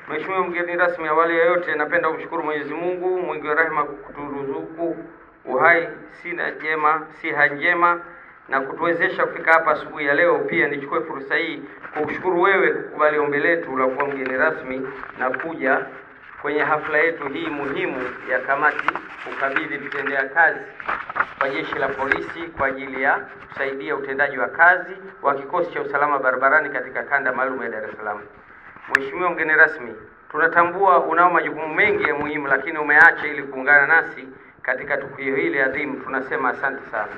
Mheshimiwa mgeni rasmi, awali ya yote napenda kumshukuru Mwenyezi Mungu mwingi wa rehema kuturuzuku uhai siha njema na kutuwezesha kufika hapa asubuhi ya leo. Pia nichukue fursa hii kukushukuru wewe kukubali ombi letu la kuwa mgeni rasmi na kuja kwenye hafla yetu hii muhimu ya kamati kukabidhi vitendea kazi kwa Jeshi la Polisi kwa ajili ya kusaidia utendaji wa kazi wa kikosi cha usalama barabarani katika kanda maalum ya Dar es Salaam. Mheshimiwa mgeni rasmi, tunatambua unao majukumu mengi ya muhimu, lakini umeacha ili kuungana nasi katika tukio hili adhimu. Tunasema asante sana.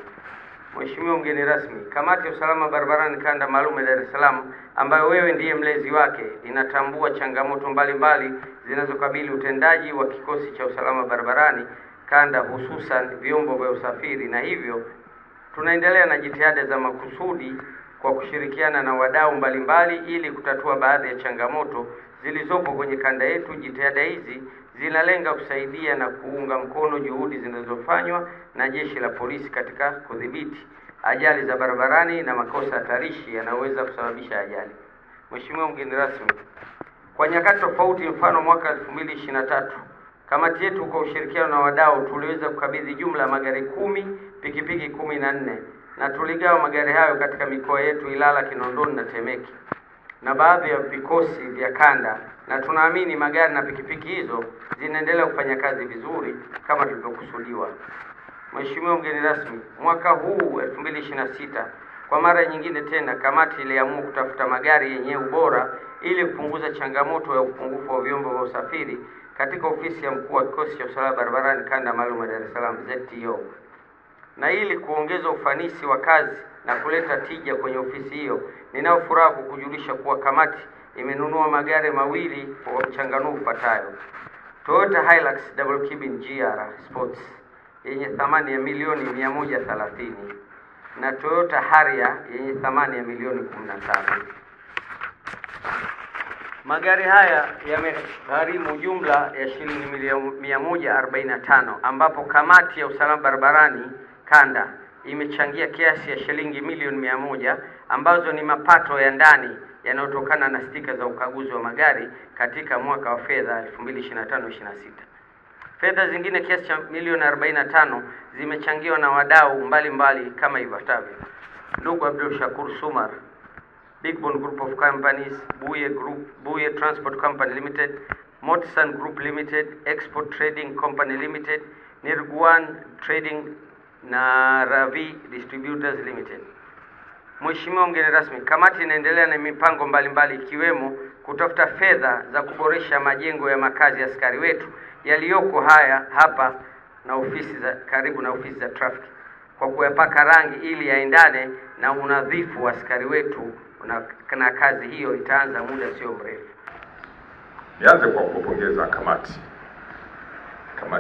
Mheshimiwa mgeni rasmi, kamati ya usalama barabarani kanda maalum ya Dar es Salaam, ambayo wewe ndiye mlezi wake, inatambua changamoto mbalimbali zinazokabili utendaji wa kikosi cha usalama barabarani kanda, hususan vyombo vya usafiri, na hivyo tunaendelea na jitihada za makusudi kwa kushirikiana na wadau mbalimbali ili kutatua baadhi ya changamoto zilizopo kwenye kanda yetu. Jitihada hizi zinalenga kusaidia na kuunga mkono juhudi zinazofanywa na Jeshi la Polisi katika kudhibiti ajali za barabarani na makosa hatarishi yanayoweza kusababisha ajali. Mheshimiwa mgeni rasmi, kwa nyakati tofauti, mfano mwaka 2023, kamati yetu kwa ushirikiano na wadau tuliweza kukabidhi jumla magari 10, pikipiki 14, na tuligawa magari hayo katika mikoa yetu Ilala, Kinondoni na Temeke na baadhi ya vikosi vya kanda, na tunaamini magari na pikipiki hizo zinaendelea kufanya kazi vizuri kama tulivyokusudiwa. Mheshimiwa mgeni rasmi, mwaka huu 2026 kwa mara nyingine tena kamati iliamua kutafuta magari yenye ubora ili kupunguza changamoto ya upungufu wa vyombo vya usafiri katika ofisi ya mkuu wa kikosi cha usalama barabarani kanda maalum ya Dar es Salaam ZTO. Na ili kuongeza ufanisi wa kazi na kuleta tija kwenye ofisi hiyo, ninao furaha kukujulisha kuwa kamati imenunua magari mawili kwa mchanganuo ufuatayo: Toyota Hilux Double Cabin GR Sports yenye thamani ya milioni 130 na Toyota Harrier yenye thamani ya milioni 15. Magari haya yamegharimu jumla ya shilingi milioni 145, ambapo kamati ya usalama barabarani kanda imechangia kiasi ya shilingi milioni 100 ambazo ni mapato ya ndani yanayotokana na stika za ukaguzi wa magari katika mwaka wa fedha 2025/26. Fedha zingine kiasi cha milioni 45 zimechangiwa na wadau mbalimbali kama ifuatavyo: ndugu Abdul Shakur Sumar, Big Bond Group of Companies, Buye Transport Company Limited, Motisan Group Limited, Export Trading Company Limited, Nirguan Trading na Ravi Distributors Limited. Mheshimiwa mgeni rasmi, kamati inaendelea na mipango mbalimbali ikiwemo kutafuta fedha za kuboresha majengo ya makazi ya askari wetu yaliyoko hapa na ofisi za karibu na ofisi za traffic kwa kuyapaka rangi ili yaendane na unadhifu wa askari wetu, na kazi hiyo itaanza muda sio mrefu. Nianze kwa kupongeza kamati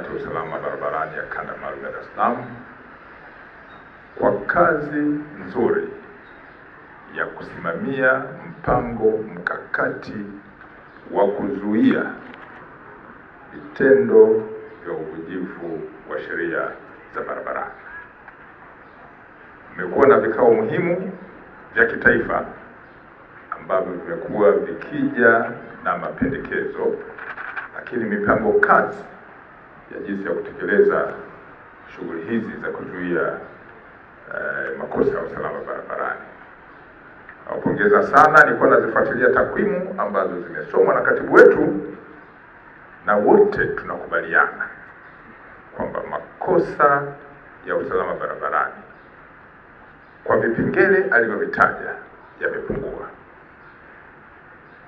ya usalama barabarani ya kanda maalum ya Dar es Salaam kwa kazi nzuri ya kusimamia mpango mkakati wa kuzuia vitendo vya uvunjifu wa sheria za barabarani. Mmekuwa na vikao muhimu vya kitaifa ambavyo vimekuwa vikija na mapendekezo, lakini mipango kazi ya jinsi ya kutekeleza shughuli hizi za kuzuia makosa ya usalama barabarani. Nawapongeza sana. Nilikuwa nazifuatilia takwimu ambazo zimesomwa na katibu wetu, na wote tunakubaliana kwamba makosa ya usalama barabarani kwa vipengele alivyovitaja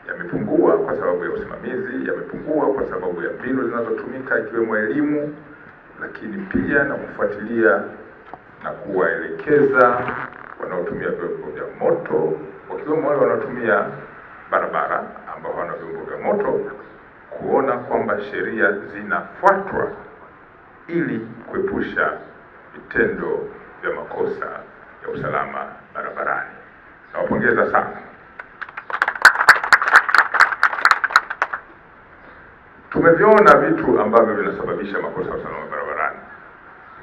yamepungua kwa sababu ya usimamizi, yamepungua kwa sababu ya mbinu zinazotumika ikiwemo elimu, lakini pia na kufuatilia na kuwaelekeza wanaotumia vyombo vya moto, wakiwemo wale wanaotumia barabara ambao wana vyombo vya moto, kuona kwamba sheria zinafuatwa ili kuepusha vitendo vya makosa ya usalama barabarani. Nawapongeza sana. Tumeviona vitu ambavyo vinasababisha makosa ya usalama barabarani.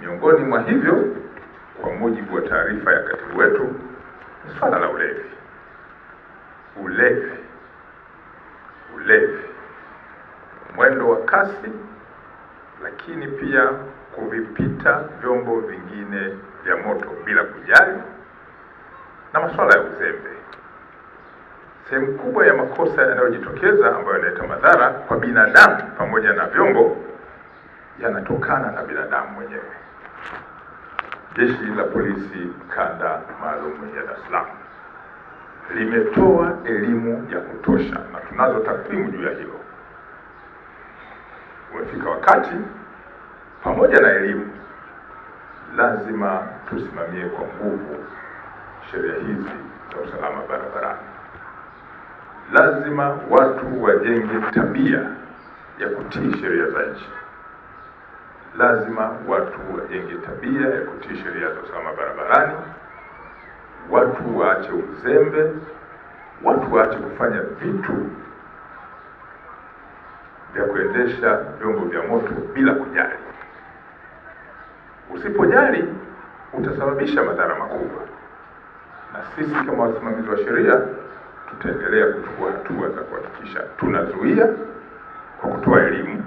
Miongoni mwa hivyo, kwa mujibu wa taarifa ya katibu wetu, ni swala la ulevi. ulevi, mwendo wa kasi, lakini pia kuvipita vyombo vingine vya moto bila kujali, na masuala ya uzembe. Sehemu kubwa ya makosa yanayojitokeza ambayo yanaleta madhara kwa binadamu pamoja na vyombo yanatokana na binadamu mwenyewe. Jeshi la Polisi Kanda Maalum ya Dar es Salaam limetoa elimu ya kutosha na tunazo takwimu juu ya hilo. Umefika wakati, pamoja na elimu, lazima tusimamie kwa nguvu sheria hizi za usalama barabarani. Lazima watu wajenge tabia ya kutii sheria za nchi. Lazima watu wajenge tabia ya kutii sheria za usalama barabarani. Watu waache uzembe, watu waache kufanya vitu vya kuendesha vyombo vya moto bila kujali. Usipojali utasababisha madhara makubwa, na sisi kama wasimamizi wa sheria tutaendelea kuchukua hatua za kuhakikisha tunazuia kwa kutoa elimu,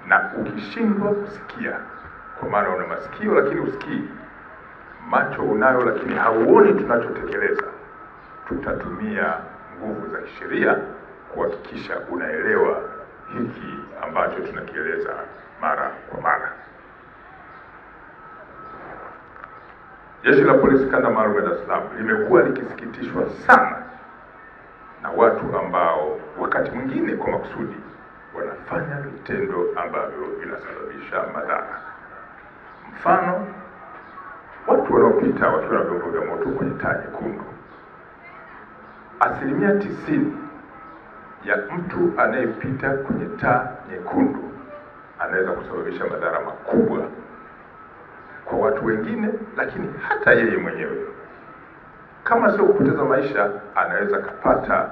na ukishindwa kusikia, kwa maana una masikio lakini usikii, macho unayo lakini hauoni tunachotekeleza, tutatumia nguvu za kisheria kuhakikisha unaelewa hiki ambacho tunakieleza mara kwa mara. Jeshi la Polisi Kanda Maalum ya Dar es Salaam limekuwa likisikitishwa sana na watu ambao wakati mwingine kwa makusudi wanafanya vitendo ambavyo vinasababisha madhara. Mfano, watu wanaopita wakiwa na vyombo vya moto kwenye taa nyekundu. 90% ya mtu anayepita kwenye taa nyekundu anaweza kusababisha madhara makubwa kwa watu wengine, lakini hata yeye mwenyewe. Kama sio kupoteza maisha, anaweza kupata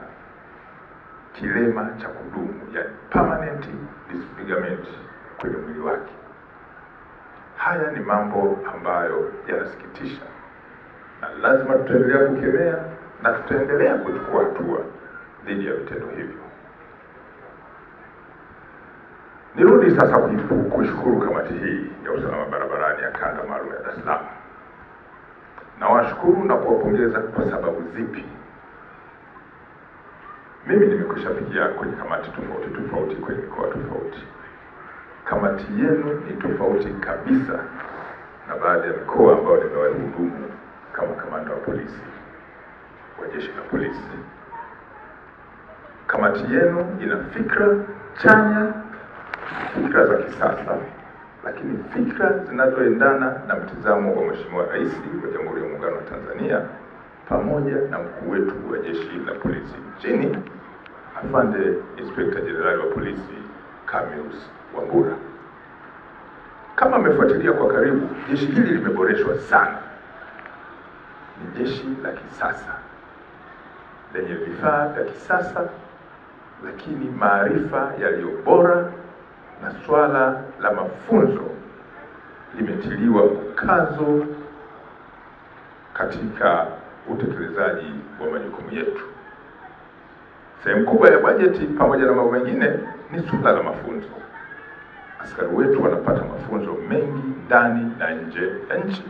kilema cha kudumu, yani permanent disfigurement kwenye mwili wake. Haya ni mambo ambayo yanasikitisha, na lazima tutaendelea kukemea na tutaendelea kuchukua hatua dhidi ya vitendo hivyo. Nirudi sasa kushukuru kamati hii ya usalama barabarani ya Kanda Maalum ya Dar es Salaam. Nawashukuru na kuwapongeza kwa sababu zipi? Mimi nimekwishapitia kwenye kamati tofauti kwenye mikoa tofauti. Kamati yenu ni tofauti kabisa na baadhi ya mikoa ambayo nimewahi kuhudumu kama kamanda wa polisi wa jeshi la polisi. Kamati yenu ina fikra chanya, fikra za kisasa, lakini fikra zinazoendana na mtizamo wa Mheshimiwa Rais wa Jamhuri ya Muungano wa Tanzania pamoja na mkuu wetu wa jeshi la polisi nchini, Afande Inspector Jenerali wa polisi Camillus Wambura. Kama amefuatilia kwa karibu, jeshi hili limeboreshwa sana. Ni jeshi la kisasa lenye vifaa vya kisasa, lakini maarifa yaliyo bora, na swala la mafunzo limetiliwa mkazo katika utekelezaji wa majukumu yetu. Sehemu kubwa ya bajeti pamoja na mambo mengine ni suala la mafunzo. Askari wetu wanapata mafunzo mengi ndani na nje ya nchi,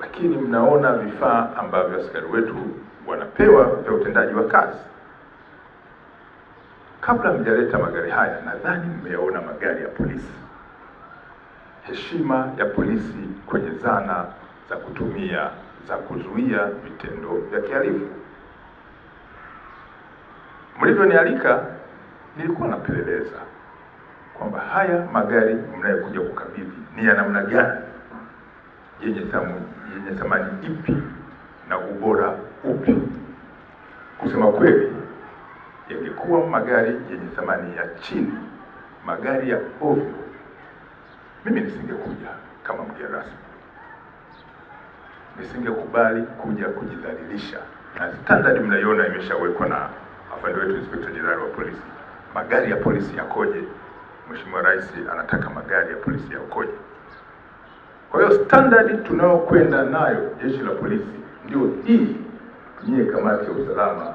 lakini mnaona vifaa ambavyo askari wetu wanapewa vya utendaji wa kazi. Kabla mjaleta magari haya, nadhani mmeona magari ya polisi. Heshima ya polisi kwenye zana za kutumia za kuzuia vitendo vya kihalifu. Mlivyonialika, nilikuwa napeleleza kwamba haya magari mnayokuja kukabidhi ni ya namna gani, yenye thamani ipi na ubora upi. Kusema kweli, yangekuwa magari yenye thamani ya chini, magari ya ovyo, mimi nisingekuja kama mgeni rasmi. Nisingekubali kuja kujidhalilisha, na standard mnaiona imeshawekwa na afande wetu Inspector Jenerali wa polisi. Magari ya polisi yakoje? Mheshimiwa Rais anataka magari ya polisi yakoje? Kwa hiyo standard tunayokwenda nayo jeshi la polisi ndio hii. Nyie kamati ya usalama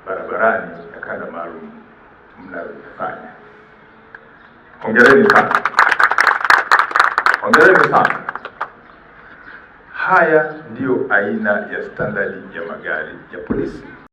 barabarani ya kanda maalum mnalofanya. Hongereni sana. Hongereni sana. Haya ndiyo aina ya standardi ya magari ya polisi.